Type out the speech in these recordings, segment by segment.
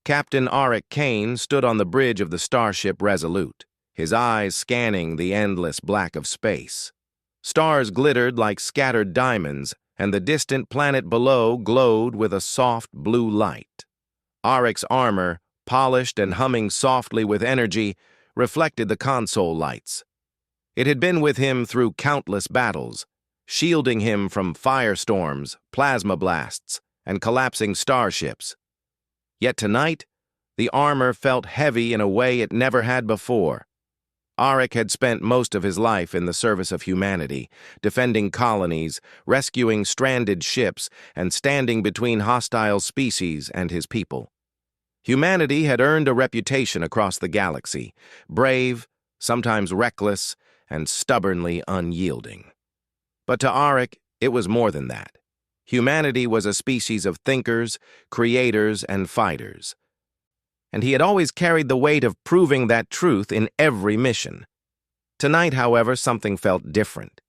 Captain Auric Kane stood on the bridge of the starship Resolute, his eyes scanning the endless black of space. Stars glittered like scattered diamonds, and the distant planet below glowed with a soft blue light. Auric's armor, polished and humming softly with energy, reflected the console lights. It had been with him through countless battles, shielding him from firestorms, plasma blasts, and collapsing starships. Yet tonight, the armor felt heavy in a way it never had before. Auric had spent most of his life in the service of humanity, defending colonies, rescuing stranded ships, and standing between hostile species and his people. Humanity had earned a reputation across the galaxy, brave, sometimes reckless, and stubbornly unyielding. But to Auric, it was more than that. Humanity was a species of thinkers, creators, and fighters. And he had always carried the weight of proving that truth in every mission. Tonight, however, something felt different.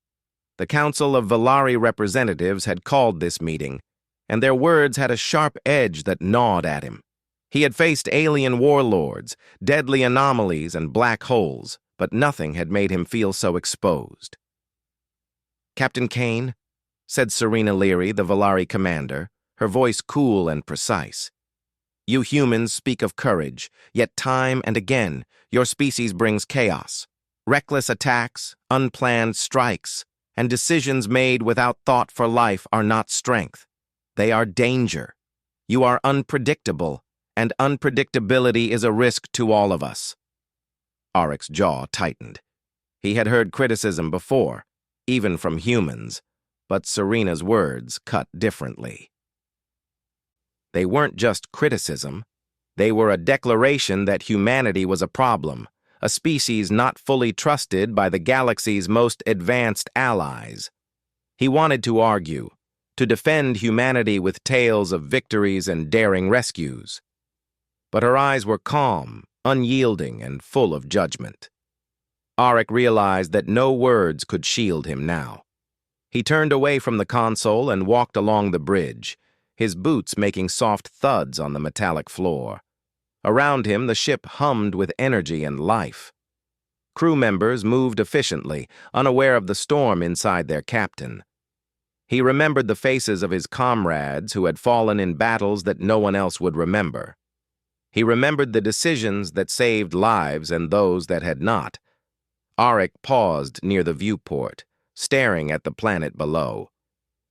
The Council of Valari representatives had called this meeting, and their words had a sharp edge that gnawed at him. He had faced alien warlords, deadly anomalies, and black holes, but nothing had made him feel so exposed. "Captain Kane," said Serena Leary, the Valari commander, her voice cool and precise. "You humans speak of courage, yet time and again, your species brings chaos. Reckless attacks, unplanned strikes, and decisions made without thought for life are not strength. They are danger. You are unpredictable, and unpredictability is a risk to all of us." Auric's jaw tightened. He had heard criticism before, even from humans, but Serena's words cut differently. They weren't just criticism. They were a declaration that humanity was a problem, a species not fully trusted by the galaxy's most advanced allies. He wanted to argue, to defend humanity with tales of victories and daring rescues. But her eyes were calm, unyielding, and full of judgment. Auric realized that no words could shield him now. He turned away from the console and walked along the bridge, his boots making soft thuds on the metallic floor. Around him, the ship hummed with energy and life. Crew members moved efficiently, unaware of the storm inside their captain. He remembered the faces of his comrades who had fallen in battles that no one else would remember. He remembered the decisions that saved lives and those that had not. Auric paused near the viewport, staring at the planet below.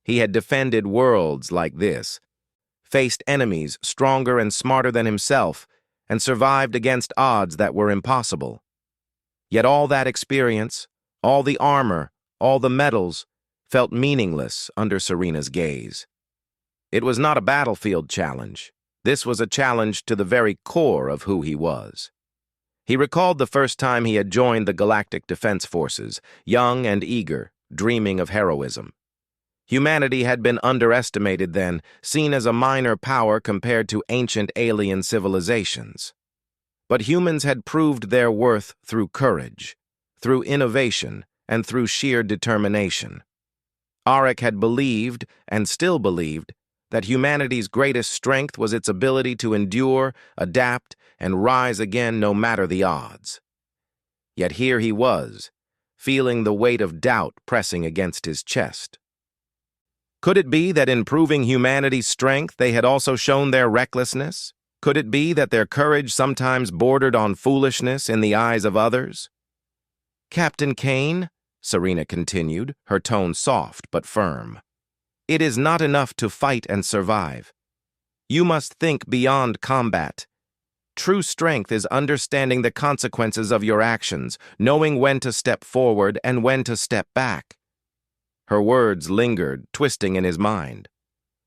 He had defended worlds like this, faced enemies stronger and smarter than himself, and survived against odds that were impossible. Yet all that experience, all the armor, all the medals, felt meaningless under Serena's gaze. It was not a battlefield challenge. This was a challenge to the very core of who he was. He recalled the first time he had joined the Galactic Defense Forces, young and eager, dreaming of heroism. Humanity had been underestimated then, seen as a minor power compared to ancient alien civilizations. But humans had proved their worth through courage, through innovation, and through sheer determination. Auric had believed, and still believed, that humanity's greatest strength was its ability to endure, adapt, and rise again no matter the odds. Yet here he was, feeling the weight of doubt pressing against his chest. Could it be that in proving humanity's strength they had also shown their recklessness? Could it be that their courage sometimes bordered on foolishness in the eyes of others? "Captain Kane," Serena continued, her tone soft but firm, "it is not enough to fight and survive. You must think beyond combat. True strength is understanding the consequences of your actions, knowing when to step forward and when to step back." Her words lingered, twisting in his mind.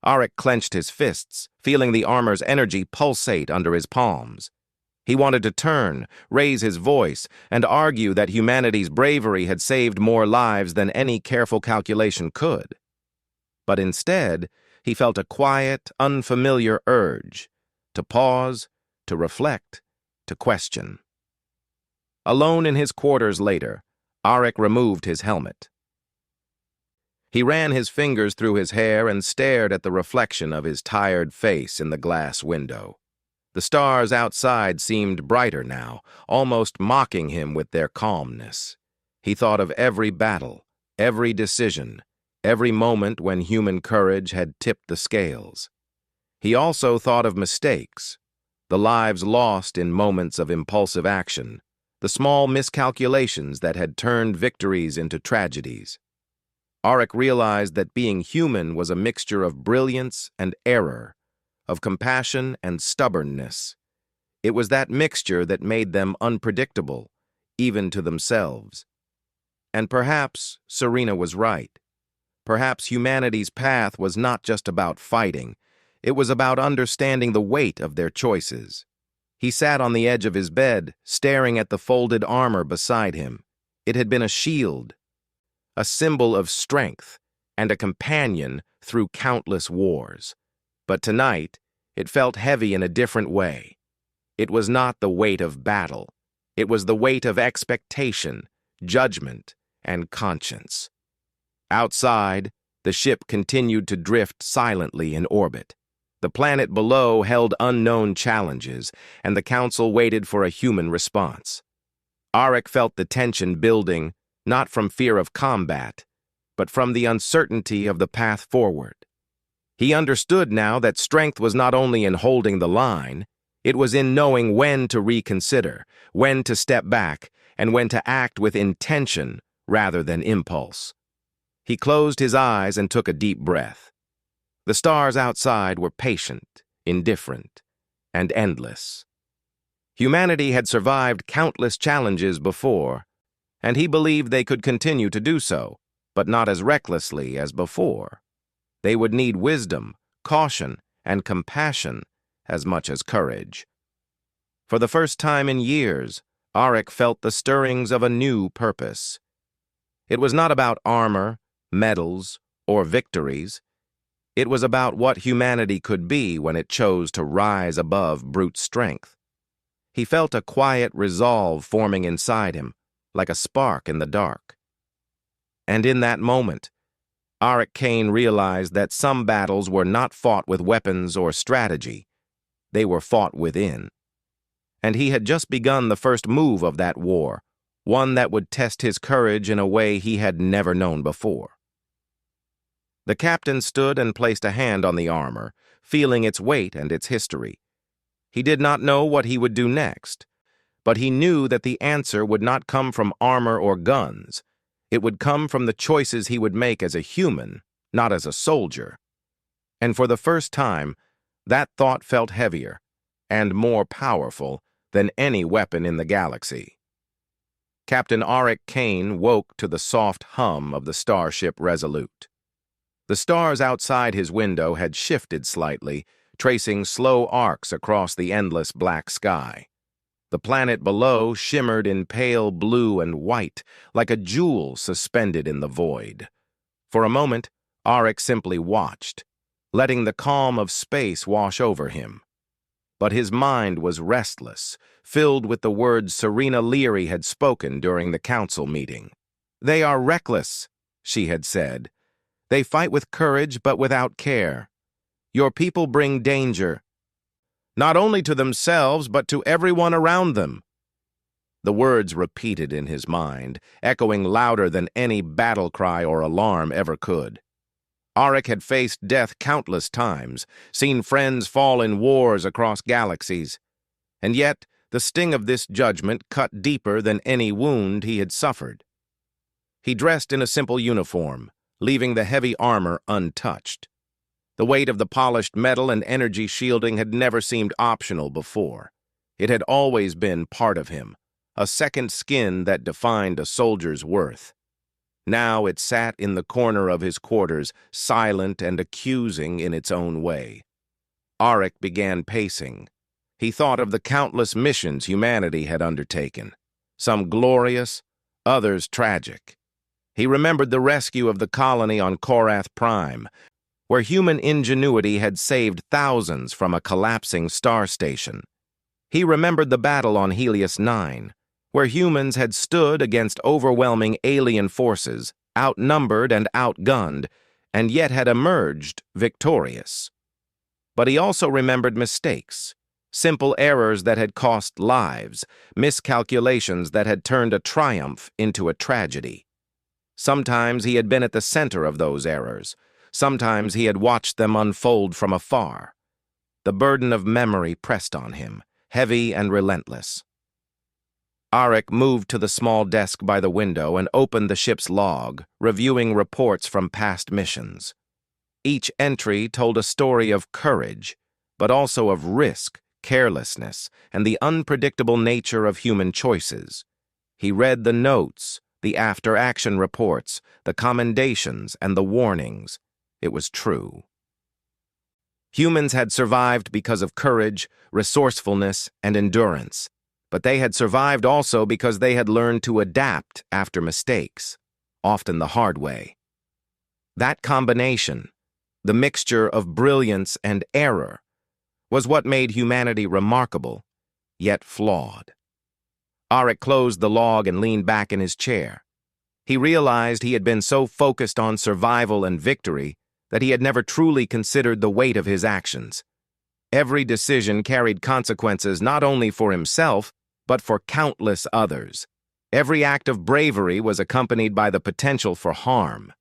Auric clenched his fists, feeling the armor's energy pulsate under his palms. He wanted to turn, raise his voice, and argue that humanity's bravery had saved more lives than any careful calculation could. But instead, he felt a quiet, unfamiliar urge to pause, to reflect, to question. Alone in his quarters later, Auric removed his helmet. He ran his fingers through his hair and stared at the reflection of his tired face in the glass window. The stars outside seemed brighter now, almost mocking him with their calmness. He thought of every battle, every decision, every moment when human courage had tipped the scales. He also thought of mistakes, the lives lost in moments of impulsive action, the small miscalculations that had turned victories into tragedies. Auric realized that being human was a mixture of brilliance and error, of compassion and stubbornness. It was that mixture that made them unpredictable, even to themselves. And perhaps Serena was right. Perhaps humanity's path was not just about fighting. It was about understanding the weight of their choices. He sat on the edge of his bed, staring at the folded armor beside him. It had been a shield, a symbol of strength, and a companion through countless wars. But tonight, it felt heavy in a different way. It was not the weight of battle. It was the weight of expectation, judgment, and conscience. Outside, the ship continued to drift silently in orbit. The planet below held unknown challenges, and the Council waited for a human response. Auric felt the tension building, not from fear of combat, but from the uncertainty of the path forward. He understood now that strength was not only in holding the line, it was in knowing when to reconsider, when to step back, and when to act with intention rather than impulse. He closed his eyes and took a deep breath. The stars outside were patient, indifferent, and endless. Humanity had survived countless challenges before, and he believed they could continue to do so, but not as recklessly as before. They would need wisdom, caution, and compassion as much as courage. For the first time in years, Auric felt the stirrings of a new purpose. It was not about armor, medals, or victories. It was about what humanity could be when it chose to rise above brute strength. He felt a quiet resolve forming inside him, like a spark in the dark. And in that moment, Auric Kane realized that some battles were not fought with weapons or strategy. They were fought within. And he had just begun the first move of that war, one that would test his courage in a way he had never known before. The captain stood and placed a hand on the armor, feeling its weight and its history. He did not know what he would do next, but he knew that the answer would not come from armor or guns. It would come from the choices he would make as a human, not as a soldier. And for the first time, that thought felt heavier and more powerful than any weapon in the galaxy. Captain Auric Kane woke to the soft hum of the starship Resolute. The stars outside his window had shifted slightly, tracing slow arcs across the endless black sky. The planet below shimmered in pale blue and white, like a jewel suspended in the void. For a moment, Auric simply watched, letting the calm of space wash over him. But his mind was restless, filled with the words Serena Leary had spoken during the council meeting. "They are reckless," she had said. "They fight with courage but without care. Your people bring danger, not only to themselves but to everyone around them." The words repeated in his mind, echoing louder than any battle cry or alarm ever could. Auric had faced death countless times, seen friends fall in wars across galaxies, and yet the sting of this judgment cut deeper than any wound he had suffered. He dressed in a simple uniform, leaving the heavy armor untouched. The weight of the polished metal and energy shielding had never seemed optional before. It had always been part of him, a second skin that defined a soldier's worth. Now it sat in the corner of his quarters, silent and accusing in its own way. Auric began pacing. He thought of the countless missions humanity had undertaken, some glorious, others tragic. He remembered the rescue of the colony on Korath Prime, where human ingenuity had saved thousands from a collapsing star station. He remembered the battle on Helios 9, where humans had stood against overwhelming alien forces, outnumbered and outgunned, and yet had emerged victorious. But he also remembered mistakes, Simple errors that had cost lives, miscalculations that had turned a triumph into a tragedy. Sometimes he had been at the center of those errors. Sometimes he had watched them unfold from afar. The burden of memory pressed on him, heavy and relentless. Arik moved to the small desk by the window and opened the ship's log, reviewing reports from past missions. Each entry told a story of courage, but also of risk, carelessness, and the unpredictable nature of human choices. He read the notes, the after-action reports, the commendations, and the warnings. It was true. Humans had survived because of courage, resourcefulness, and endurance, but they had survived also because they had learned to adapt after mistakes, often the hard way. That combination, the mixture of brilliance and error, was what made humanity remarkable, yet flawed. Arik closed the log and leaned back in his chair. He realized he had been so focused on survival and victory that he had never truly considered the weight of his actions. Every decision carried consequences not only for himself, but for countless others. Every act of bravery was accompanied by the potential for harm,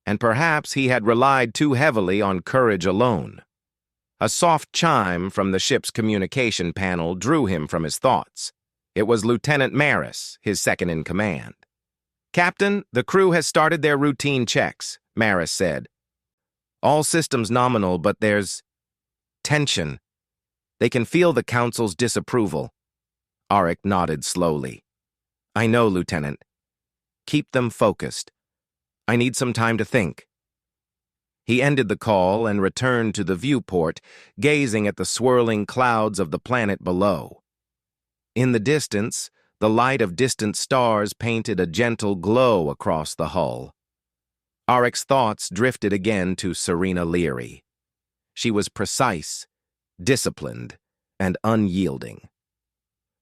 and perhaps he had relied too heavily on courage alone. A soft chime from the ship's communication panel drew him from his thoughts. It was Lieutenant Maris, his second-in-command. "Captain, the crew has started their routine checks," Maris said. "All systems nominal, but there's tension. They can feel the Council's disapproval." Arik nodded slowly. "I know, Lieutenant. Keep them focused. I need some time to think." He ended the call and returned to the viewport, gazing at the swirling clouds of the planet below. In the distance, the light of distant stars painted a gentle glow across the hull. Arik's thoughts drifted again to Serena Leary. She was precise, disciplined, and unyielding.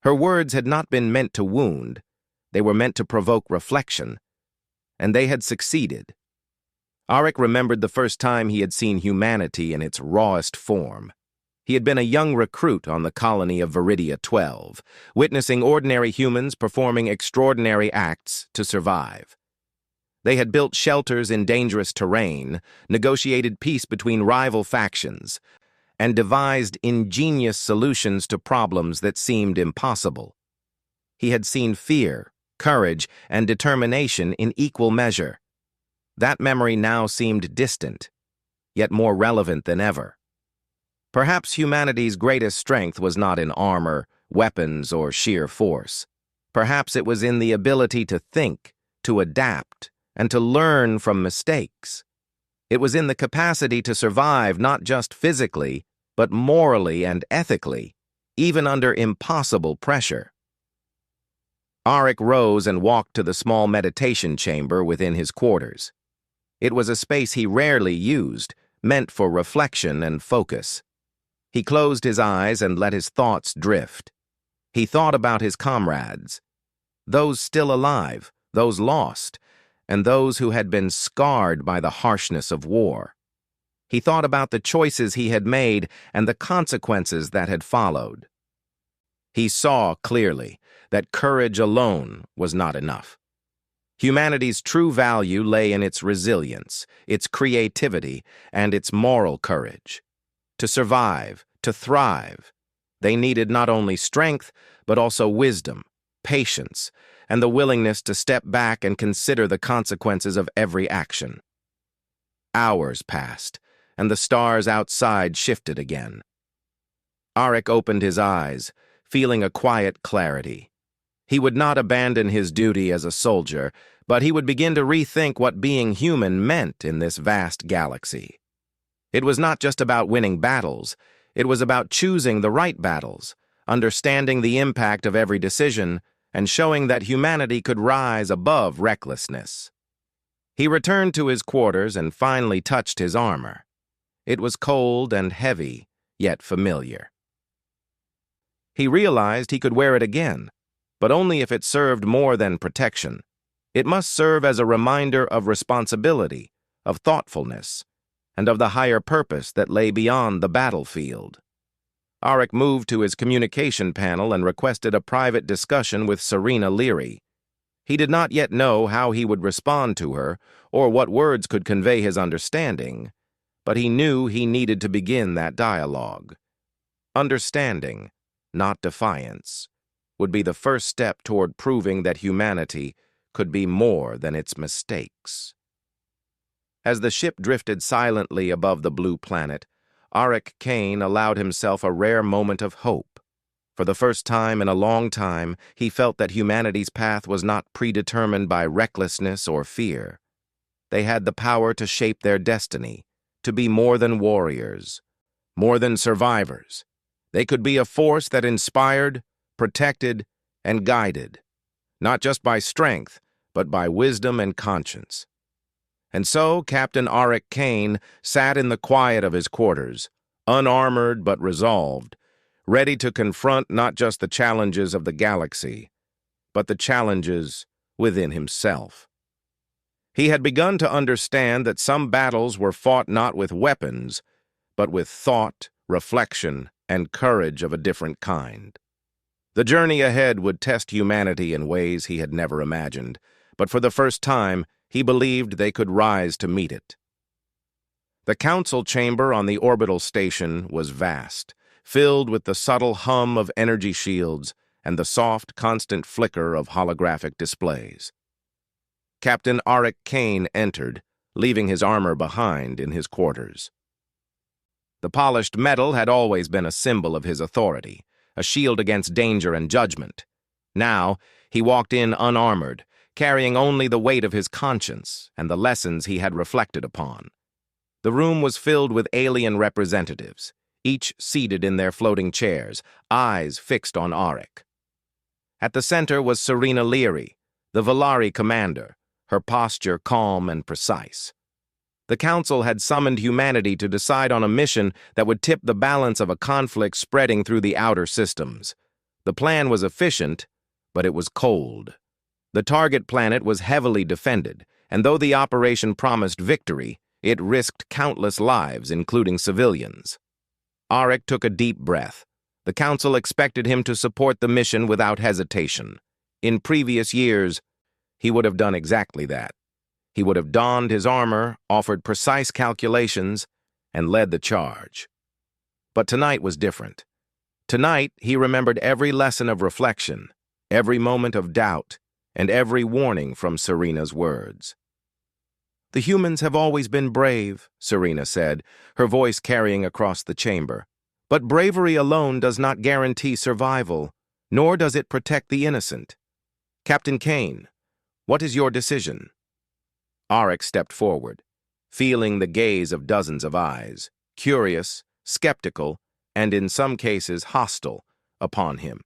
Her words had not been meant to wound, they were meant to provoke reflection, and they had succeeded. Arik remembered the first time he had seen humanity in its rawest form. He had been a young recruit on the colony of Viridia 12, witnessing ordinary humans performing extraordinary acts to survive. They had built shelters in dangerous terrain, negotiated peace between rival factions, and devised ingenious solutions to problems that seemed impossible. He had seen fear, courage, and determination in equal measure. That memory now seemed distant, yet more relevant than ever. Perhaps humanity's greatest strength was not in armor, weapons, or sheer force. Perhaps it was in the ability to think, to adapt, and to learn from mistakes. It was in the capacity to survive not just physically, but morally and ethically, even under impossible pressure. Arik rose and walked to the small meditation chamber within his quarters. It was a space he rarely used, meant for reflection and focus. He closed his eyes and let his thoughts drift. He thought about his comrades, those still alive, those lost, and those who had been scarred by the harshness of war. He thought about the choices he had made and the consequences that had followed. He saw clearly that courage alone was not enough. Humanity's true value lay in its resilience, its creativity, and its moral courage. To survive, to thrive, they needed not only strength, but also wisdom, patience, and the willingness to step back and consider the consequences of every action. Hours passed, and the stars outside shifted again. Arik opened his eyes, feeling a quiet clarity. He would not abandon his duty as a soldier, but he would begin to rethink what being human meant in this vast galaxy. It was not just about winning battles, it was about choosing the right battles, understanding the impact of every decision, and showing that humanity could rise above recklessness. He returned to his quarters and finally touched his armor. It was cold and heavy, yet familiar. He realized he could wear it again, but only if it served more than protection. It must serve as a reminder of responsibility, of thoughtfulness, and of the higher purpose that lay beyond the battlefield. Arik moved to his communication panel and requested a private discussion with Serena Leary. He did not yet know how he would respond to her or what words could convey his understanding, but he knew he needed to begin that dialogue. Understanding, not defiance, would be the first step toward proving that humanity could be more than its mistakes. As the ship drifted silently above the blue planet, Arik Kane allowed himself a rare moment of hope. For the first time in a long time, he felt that humanity's path was not predetermined by recklessness or fear. They had the power to shape their destiny, to be more than warriors, more than survivors. They could be a force that inspired, protected, and guided, not just by strength, but by wisdom and conscience. And so Captain Arik Kane sat in the quiet of his quarters, unarmored but resolved, ready to confront not just the challenges of the galaxy, but the challenges within himself. He had begun to understand that some battles were fought not with weapons, but with thought, reflection, and courage of a different kind. The journey ahead would test humanity in ways he had never imagined, but for the first time, he believed they could rise to meet it. The council chamber on the orbital station was vast, filled with the subtle hum of energy shields and the soft, constant flicker of holographic displays. Captain Arik Kane entered, leaving his armor behind in his quarters. The polished metal had always been a symbol of his authority, a shield against danger and judgment. Now, he walked in unarmored, carrying only the weight of his conscience and the lessons he had reflected upon. The room was filled with alien representatives, each seated in their floating chairs, eyes fixed on Arik. At the center was Serena Leary, the Valari commander, her posture calm and precise. The council had summoned humanity to decide on a mission that would tip the balance of a conflict spreading through the outer systems. The plan was efficient, but it was cold. The target planet was heavily defended, and though the operation promised victory, it risked countless lives, including civilians. Arik took a deep breath. The council expected him to support the mission without hesitation. In previous years, he would have done exactly that. He would have donned his armor, offered precise calculations, and led the charge. But tonight was different. Tonight, he remembered every lesson of reflection, every moment of doubt, and every warning from Serena's words. "The humans have always been brave," Serena said, her voice carrying across the chamber. "But bravery alone does not guarantee survival, nor does it protect the innocent. Captain Kane, what is your decision?" Arik stepped forward, feeling the gaze of dozens of eyes, curious, skeptical, and in some cases hostile, upon him.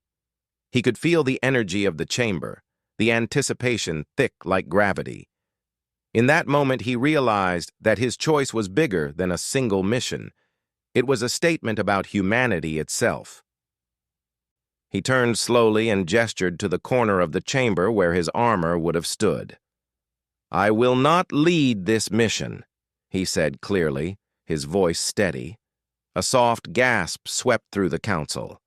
He could feel the energy of the chamber, the anticipation thick like gravity. In that moment, he realized that his choice was bigger than a single mission. It was a statement about humanity itself. He turned slowly and gestured to the corner of the chamber where his armor would have stood. "I will not lead this mission," he said clearly, his voice steady. A soft gasp swept through the council.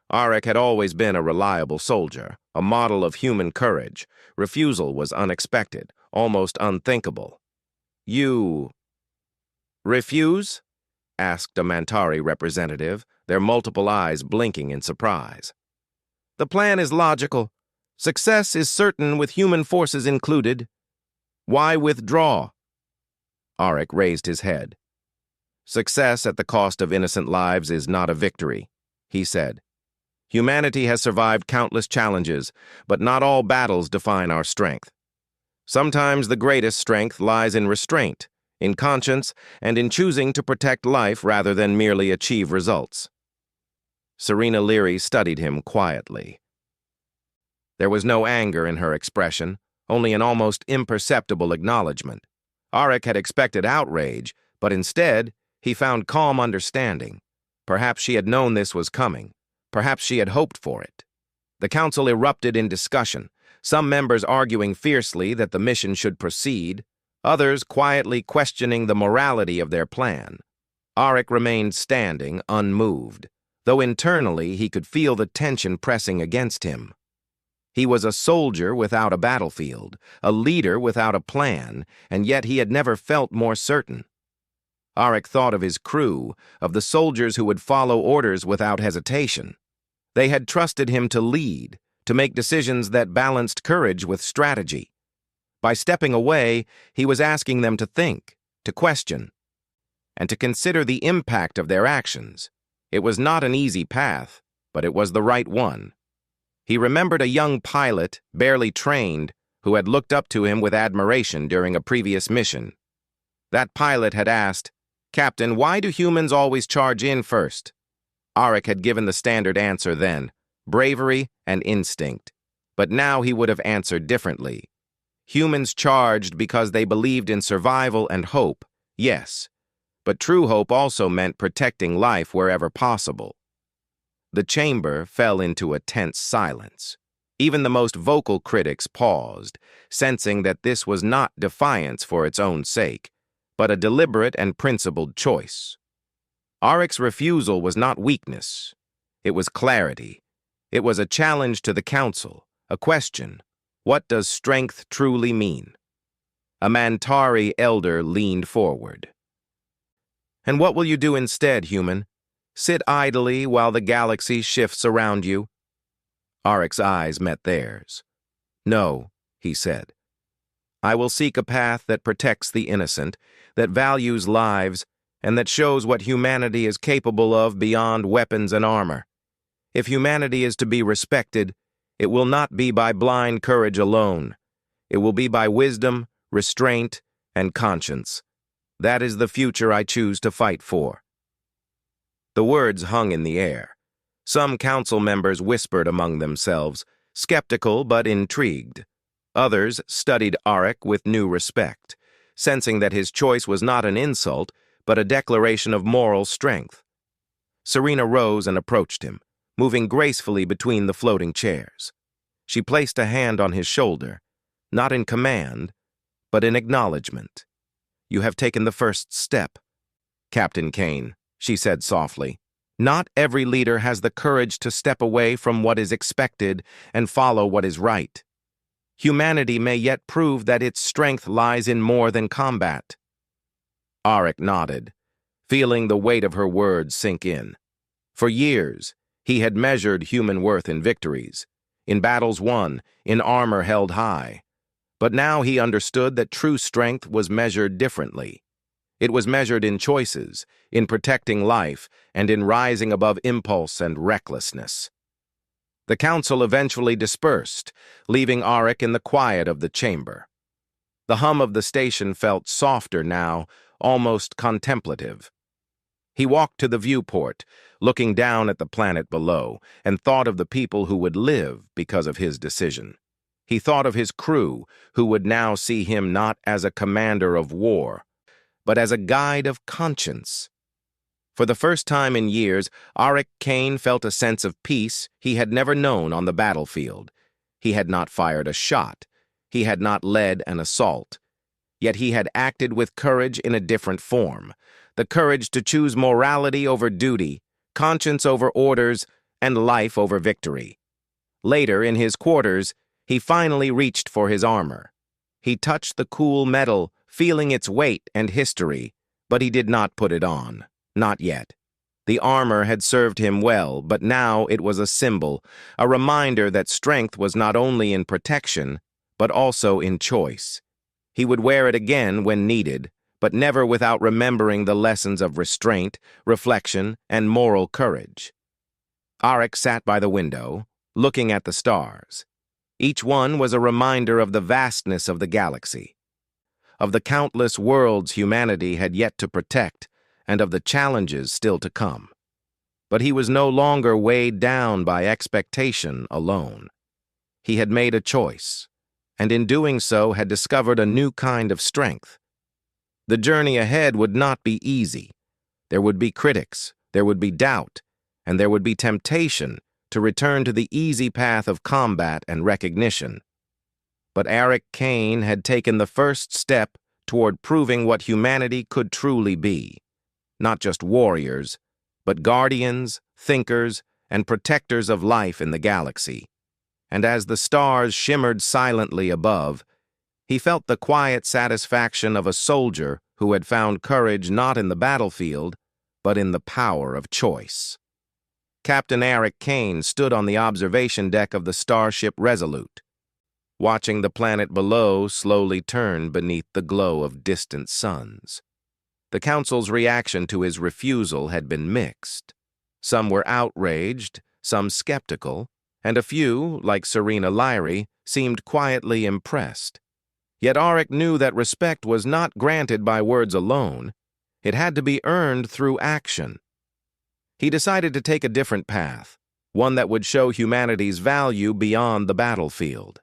Arik had always been a reliable soldier, a model of human courage. Refusal was unexpected, almost unthinkable. "You refuse?" asked a Mantari representative, their multiple eyes blinking in surprise. "The plan is logical. Success is certain with human forces included. Why withdraw?" Arik raised his head. "Success at the cost of innocent lives is not a victory," he said. "Humanity has survived countless challenges, but not all battles define our strength. Sometimes the greatest strength lies in restraint, in conscience, and in choosing to protect life rather than merely achieve results." Serena Leary studied him quietly. There was no anger in her expression, only an almost imperceptible acknowledgement. Arik had expected outrage, but instead, he found calm understanding. Perhaps she had known this was coming. Perhaps she had hoped for it. The council erupted in discussion, some members arguing fiercely that the mission should proceed, others quietly questioning the morality of their plan. Arik remained standing, unmoved, though internally he could feel the tension pressing against him. He was a soldier without a battlefield, a leader without a plan, and yet he had never felt more certain. Arik thought of his crew, of the soldiers who would follow orders without hesitation. They had trusted him to lead, to make decisions that balanced courage with strategy. By stepping away, he was asking them to think, to question, and to consider the impact of their actions. It was not an easy path, but it was the right one. He remembered a young pilot, barely trained, who had looked up to him with admiration during a previous mission. That pilot had asked, "Captain, why do humans always charge in first?" Arik had given the standard answer then, bravery and instinct. But now he would have answered differently. Humans charged because they believed in survival and hope, yes. But true hope also meant protecting life wherever possible. The chamber fell into a tense silence. Even the most vocal critics paused, sensing that this was not defiance for its own sake, but a deliberate and principled choice. Arik's refusal was not weakness. It was clarity. It was a challenge to the council, a question. What does strength truly mean? A Mantari elder leaned forward. "And what will you do instead, human? Sit idly while the galaxy shifts around you?" Arik's eyes met theirs. "No," he said. "I will seek a path that protects the innocent, that values lives, and that shows what humanity is capable of beyond weapons and armor. If humanity is to be respected, it will not be by blind courage alone. It will be by wisdom, restraint, and conscience. That is the future I choose to fight for." The words hung in the air. Some council members whispered among themselves, skeptical but intrigued. Others studied Arik with new respect, sensing that his choice was not an insult, but a declaration of moral strength. Serena rose and approached him, moving gracefully between the floating chairs. She placed a hand on his shoulder, not in command, but in acknowledgement. "You have taken the first step, Captain Kane," she said softly. "Not every leader has the courage to step away from what is expected and follow what is right. Humanity may yet prove that its strength lies in more than combat." Arik nodded, feeling the weight of her words sink in. For years, he had measured human worth in victories, in battles won, in armor held high. But now he understood that true strength was measured differently. It was measured in choices, in protecting life, and in rising above impulse and recklessness. The council eventually dispersed, leaving Arik in the quiet of the chamber. The hum of the station felt softer now, almost contemplative. He walked to the viewport, looking down at the planet below, and thought of the people who would live because of his decision. He thought of his crew, who would now see him not as a commander of war, but as a guide of conscience. For the first time in years, Arik Kane felt a sense of peace he had never known on the battlefield. He had not fired a shot. He had not led an assault. Yet he had acted with courage in a different form, the courage to choose morality over duty, conscience over orders, and life over victory. Later, in his quarters, he finally reached for his armor. He touched the cool metal, feeling its weight and history, but he did not put it on. Not yet. The armor had served him well, but now it was a symbol, a reminder that strength was not only in protection, but also in choice. He would wear it again when needed, but never without remembering the lessons of restraint, reflection, and moral courage. Arik sat by the window, looking at the stars. Each one was a reminder of the vastness of the galaxy, of the countless worlds humanity had yet to protect, and of the challenges still to come. But he was no longer weighed down by expectation alone. He had made a choice, and in doing so had discovered a new kind of strength. The journey ahead would not be easy. There would be critics, there would be doubt, and there would be temptation to return to the easy path of combat and recognition. But Arik Kane had taken the first step toward proving what humanity could truly be. Not just warriors, but guardians, thinkers, and protectors of life in the galaxy. And as the stars shimmered silently above, he felt the quiet satisfaction of a soldier who had found courage not in the battlefield, but in the power of choice. Captain Eric Kane stood on the observation deck of the starship Resolute, watching the planet below slowly turn beneath the glow of distant suns. The Council's reaction to his refusal had been mixed. Some were outraged, some skeptical, and a few, like Serena Lyrie, seemed quietly impressed. Yet Auric knew that respect was not granted by words alone. It had to be earned through action. He decided to take a different path, one that would show humanity's value beyond the battlefield.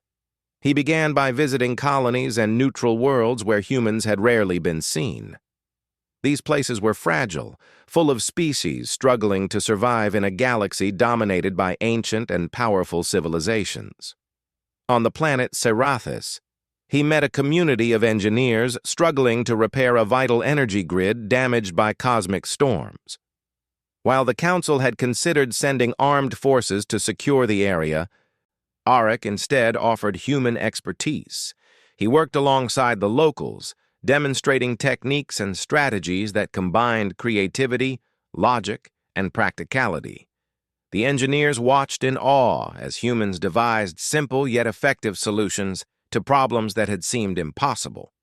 He began by visiting colonies and neutral worlds where humans had rarely been seen. These places were fragile, full of species struggling to survive in a galaxy dominated by ancient and powerful civilizations. On the planet Serathis, he met a community of engineers struggling to repair a vital energy grid damaged by cosmic storms. While the Council had considered sending armed forces to secure the area, Auric instead offered human expertise. He worked alongside the locals, demonstrating techniques and strategies that combined creativity, logic, and practicality. The engineers watched in awe as humans devised simple yet effective solutions to problems that had seemed impossible.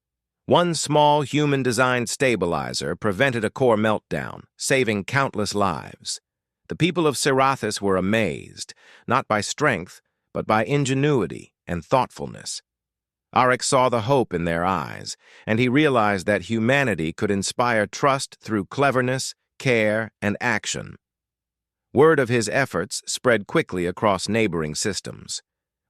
One small human-designed stabilizer prevented a core meltdown, saving countless lives. The people of Serathis were amazed, not by strength, but by ingenuity and thoughtfulness. Auric saw the hope in their eyes, and he realized that humanity could inspire trust through cleverness, care, and action. Word of his efforts spread quickly across neighboring systems.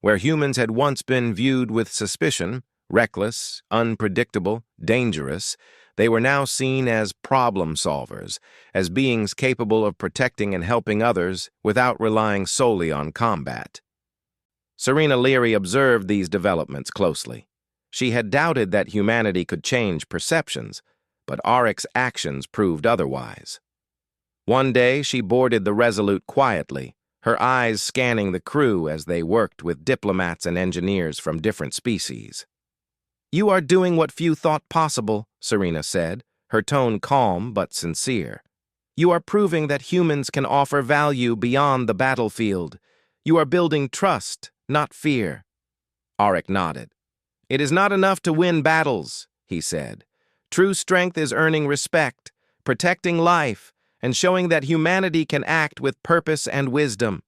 Where humans had once been viewed with suspicion, reckless, unpredictable, dangerous, they were now seen as problem solvers, as beings capable of protecting and helping others without relying solely on combat. Serena Lyrie observed these developments closely. She had doubted that humanity could change perceptions, but Auric's actions proved otherwise. One day, she boarded the Resolute quietly, her eyes scanning the crew as they worked with diplomats and engineers from different species. "You are doing what few thought possible," Serena said, her tone calm but sincere. "You are proving that humans can offer value beyond the battlefield. You are building trust, not fear." Auric nodded. "It is not enough to win battles," he said. "True strength is earning respect, protecting life, and showing that humanity can act with purpose and wisdom."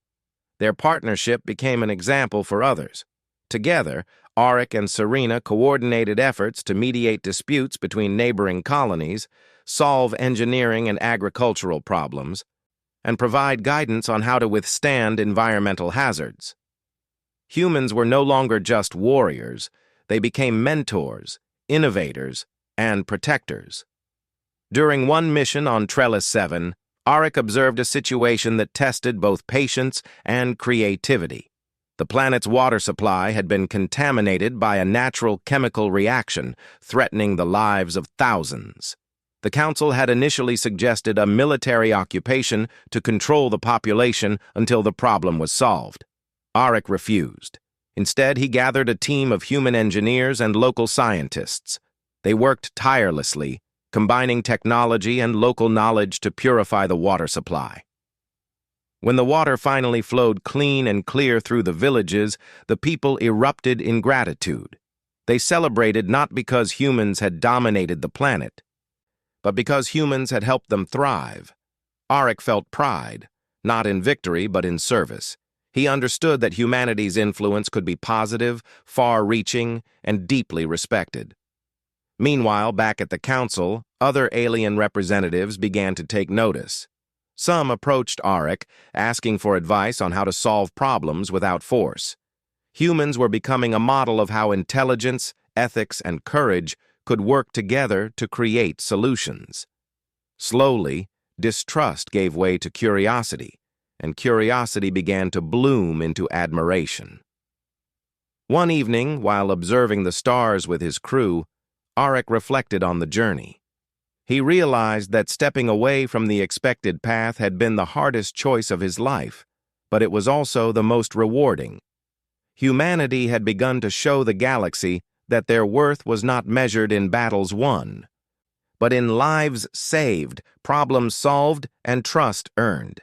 Their partnership became an example for others. Together, Auric and Serena coordinated efforts to mediate disputes between neighboring colonies, solve engineering and agricultural problems, and provide guidance on how to withstand environmental hazards. Humans were no longer just warriors, they became mentors, innovators, and protectors. During one mission on Trellis 7, Auric observed a situation that tested both patience and creativity. The planet's water supply had been contaminated by a natural chemical reaction, threatening the lives of thousands. The Council had initially suggested a military occupation to control the population until the problem was solved. Auric refused. Instead, he gathered a team of human engineers and local scientists. They worked tirelessly, combining technology and local knowledge to purify the water supply. When the water finally flowed clean and clear through the villages, the people erupted in gratitude. They celebrated not because humans had dominated the planet, but because humans had helped them thrive. Auric felt pride, not in victory but in service. He understood that humanity's influence could be positive, far-reaching, and deeply respected. Meanwhile, back at the Council, other alien representatives began to take notice. Some approached Auric, asking for advice on how to solve problems without force. Humans were becoming a model of how intelligence, ethics, and courage could work together to create solutions. Slowly, distrust gave way to curiosity, and curiosity began to bloom into admiration. One evening, while observing the stars with his crew, Auric reflected on the journey. He realized that stepping away from the expected path had been the hardest choice of his life, but it was also the most rewarding. Humanity had begun to show the galaxy that their worth was not measured in battles won, but in lives saved, problems solved, and trust earned.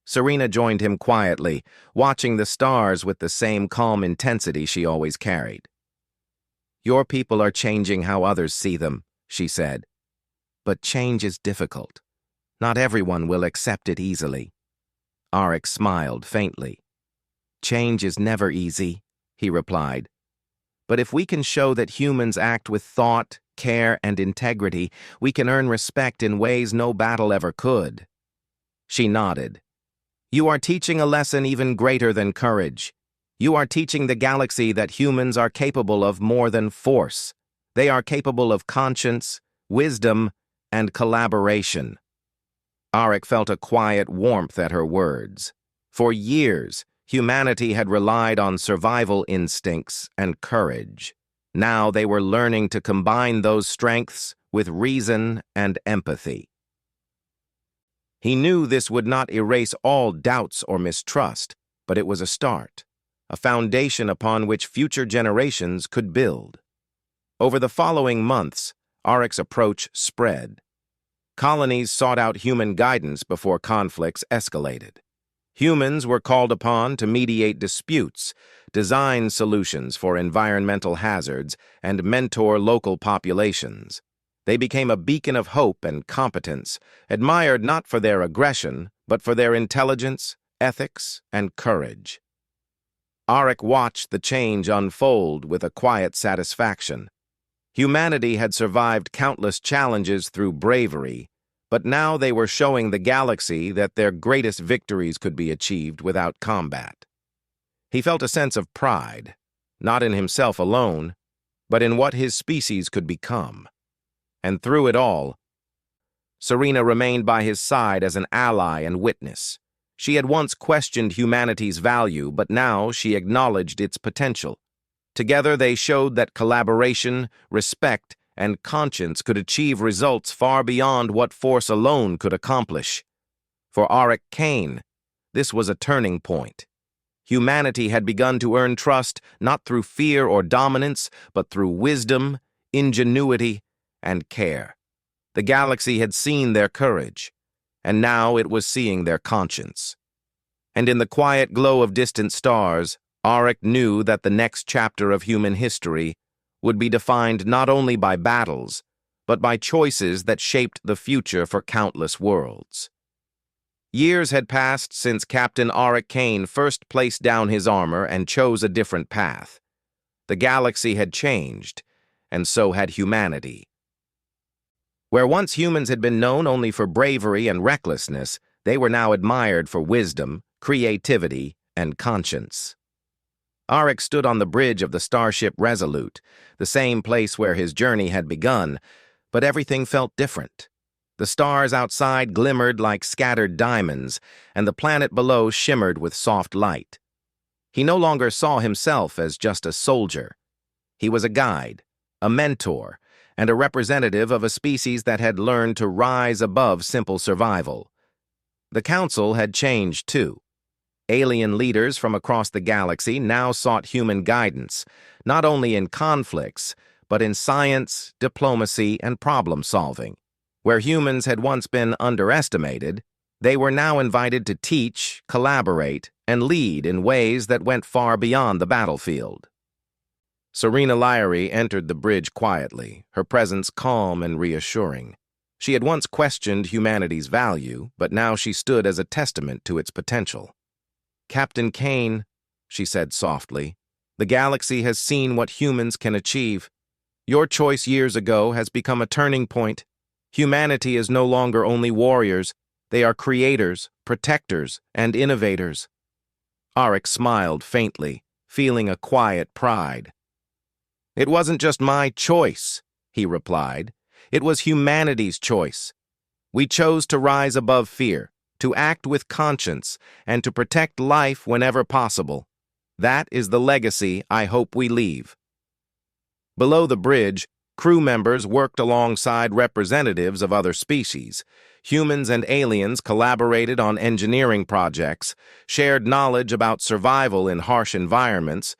Serena joined him quietly, watching the stars with the same calm intensity she always carried. "Your people are changing how others see them," she said. "But change is difficult. Not everyone will accept it easily." Orcs smiled faintly. "Change is never easy," he replied. "But if we can show that humans act with thought, care, and integrity, we can earn respect in ways no battle ever could." She nodded. "You are teaching a lesson even greater than courage. You are teaching the galaxy that humans are capable of more than force. They are capable of conscience, wisdom, and collaboration." Arik felt a quiet warmth at her words. For years, humanity had relied on survival instincts and courage. Now they were learning to combine those strengths with reason and empathy. He knew this would not erase all doubts or mistrust, but it was a start, a foundation upon which future generations could build. Over the following months, Arik's approach spread. Colonies sought out human guidance before conflicts escalated. Humans were called upon to mediate disputes, design solutions for environmental hazards, and mentor local populations. They became a beacon of hope and competence, admired not for their aggression, but for their intelligence, ethics, and courage. Arik watched the change unfold with a quiet satisfaction. Humanity had survived countless challenges through bravery, but now they were showing the galaxy that their greatest victories could be achieved without combat. He felt a sense of pride, not in himself alone, but in what his species could become. And through it all, Serena remained by his side as an ally and witness. She had once questioned humanity's value, but now she acknowledged its potential. Together they showed that collaboration, respect, and conscience could achieve results far beyond what force alone could accomplish. For Arik Kane, this was a turning point. Humanity had begun to earn trust not through fear or dominance, but through wisdom, ingenuity, and care. The galaxy had seen their courage, and now it was seeing their conscience. And in the quiet glow of distant stars, Arik knew that the next chapter of human history would be defined not only by battles, but by choices that shaped the future for countless worlds. Years had passed since Captain Arik Kane first placed down his armor and chose a different path. The galaxy had changed, and so had humanity. Where once humans had been known only for bravery and recklessness, they were now admired for wisdom, creativity, and conscience. Arik stood on the bridge of the starship Resolute, the same place where his journey had begun, but everything felt different. The stars outside glimmered like scattered diamonds, and the planet below shimmered with soft light. He no longer saw himself as just a soldier. He was a guide, a mentor, and a representative of a species that had learned to rise above simple survival. The Council had changed, too. Alien leaders from across the galaxy now sought human guidance, not only in conflicts, but in science, diplomacy, and problem-solving. Where humans had once been underestimated, they were now invited to teach, collaborate, and lead in ways that went far beyond the battlefield. Serena Lyrie entered the bridge quietly, her presence calm and reassuring. She had once questioned humanity's value, but now she stood as a testament to its potential. "Captain Kane," she said softly, "the galaxy has seen what humans can achieve. Your choice years ago has become a turning point. Humanity is no longer only warriors, they are creators, protectors, and innovators." Arik smiled faintly, feeling a quiet pride. "It wasn't just my choice," he replied. "It was humanity's choice. We chose to rise above fear, to act with conscience, and to protect life whenever possible. That is the legacy I hope we leave." Below the bridge, Crew members worked alongside representatives of other species. Humans and aliens collaborated on engineering projects, shared knowledge about survival in harsh environments,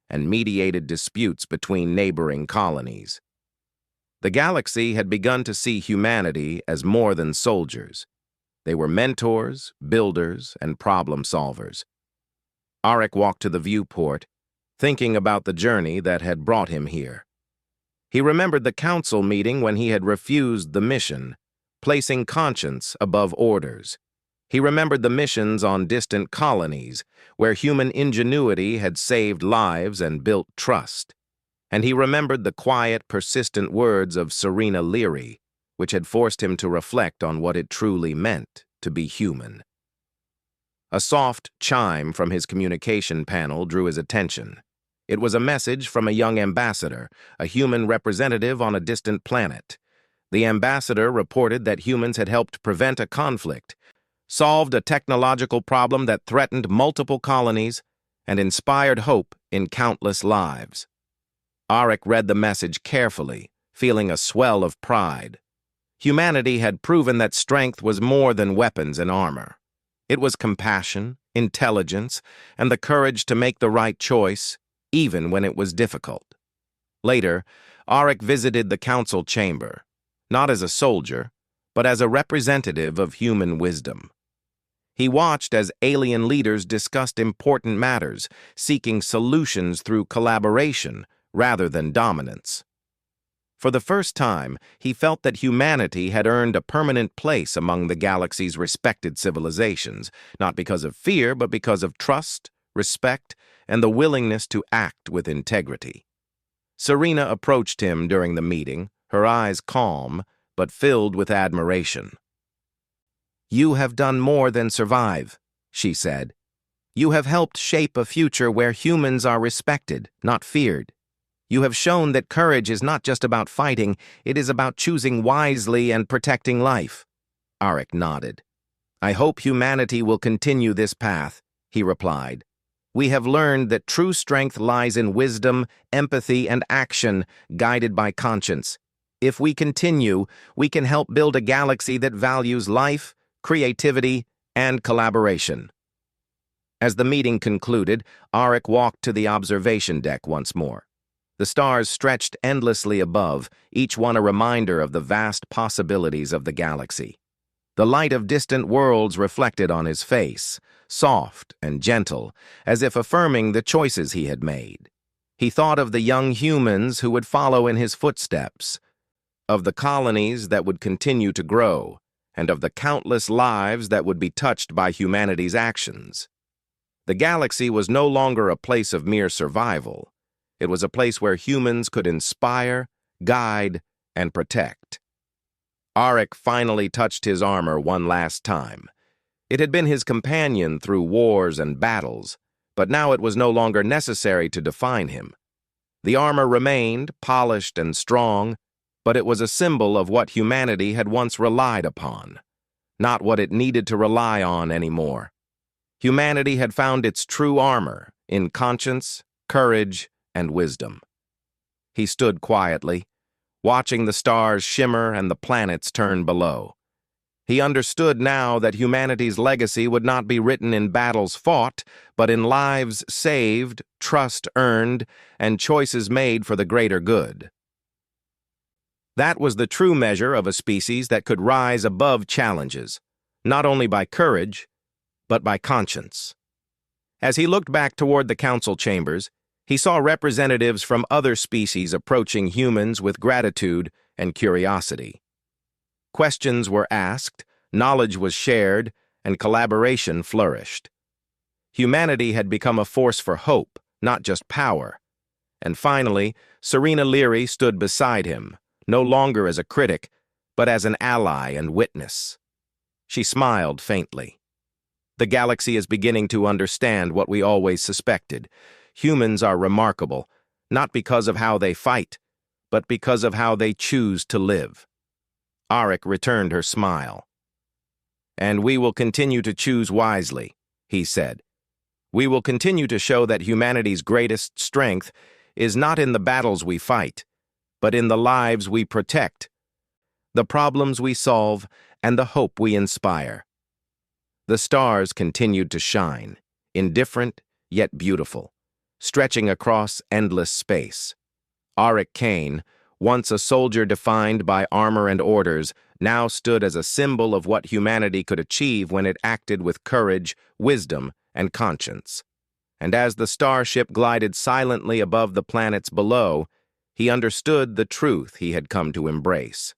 and mediated disputes between neighboring colonies. The galaxy had begun to see humanity as more than soldiers. They were mentors, builders, and problem solvers. Arik walked to the viewport, thinking about the journey that had brought him here. He remembered the council meeting when he had refused the mission, placing conscience above orders. He remembered the missions on distant colonies, where human ingenuity had saved lives and built trust. And he remembered the quiet, persistent words of Serena Leary, which had forced him to reflect on what it truly meant to be human. A soft chime from his communication panel drew his attention. It was a message from a young ambassador, a human representative on a distant planet. The ambassador reported that humans had helped prevent a conflict, solved a technological problem that threatened multiple colonies, and inspired hope in countless lives. Arik read the message carefully, feeling a swell of pride. Humanity had proven that strength was more than weapons and armor. It was compassion, intelligence, and the courage to make the right choice, even when it was difficult. Later, Arik visited the council chamber, not as a soldier, but as a representative of human wisdom. He watched as alien leaders discussed important matters, seeking solutions through collaboration rather than dominance. For the first time, he felt that humanity had earned a permanent place among the galaxy's respected civilizations, not because of fear, but because of trust, respect, and the willingness to act with integrity. Serena approached him during the meeting, her eyes calm, but filled with admiration. "You have done more than survive," she said. "You have helped shape a future where humans are respected, not feared. You have shown that courage is not just about fighting, it is about choosing wisely and protecting life." Arik nodded. "I hope humanity will continue this path," he replied. "We have learned that true strength lies in wisdom, empathy, and action, guided by conscience. If we continue, we can help build a galaxy that values life, creativity, and collaboration." As the meeting concluded, Arik walked to the observation deck once more. The stars stretched endlessly above, each one a reminder of the vast possibilities of the galaxy. The light of distant worlds reflected on his face, soft and gentle, as if affirming the choices he had made. He thought of the young humans who would follow in his footsteps, of the colonies that would continue to grow, and of the countless lives that would be touched by humanity's actions. The galaxy was no longer a place of mere survival. It was a place where humans could inspire, guide, and protect. Arik finally touched his armor one last time. It had been his companion through wars and battles, but now it was no longer necessary to define him. The armor remained, polished and strong, but it was a symbol of what humanity had once relied upon, not what it needed to rely on anymore. Humanity had found its true armor in conscience, courage, and wisdom. He stood quietly, watching the stars shimmer and the planets turn below. He understood now that humanity's legacy would not be written in battles fought, but in lives saved, trust earned, and choices made for the greater good. That was the true measure of a species that could rise above challenges, not only by courage, but by conscience. As he looked back toward the council chambers, he saw representatives from other species approaching humans with gratitude and curiosity. Questions were asked, knowledge was shared, and collaboration flourished. Humanity had become a force for hope, not just power. And finally, Serena Leary stood beside him, no longer as a critic, but as an ally and witness. She smiled faintly. The galaxy is beginning to understand what we always suspected. Humans are remarkable, not because of how they fight, but because of how they choose to live. Arik returned her smile. "And we will continue to choose wisely," he said. "We will continue to show that humanity's greatest strength is not in the battles we fight, but in the lives we protect, the problems we solve, and the hope we inspire. The stars continued to shine, indifferent yet beautiful, stretching across endless space. Auric Kane, once a soldier defined by armor and orders, now stood as a symbol of what humanity could achieve when it acted with courage, wisdom, and conscience. And as the starship glided silently above the planets below, he understood the truth he had come to embrace.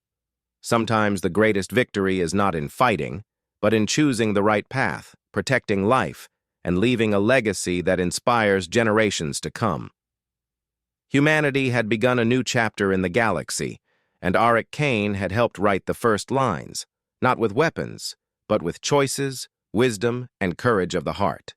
Sometimes the greatest victory is not in fighting, but in choosing the right path, protecting life, and leaving a legacy that inspires generations to come. Humanity had begun a new chapter in the galaxy, and Auric Kane had helped write the first lines, not with weapons, but with choices, wisdom, and courage of the heart.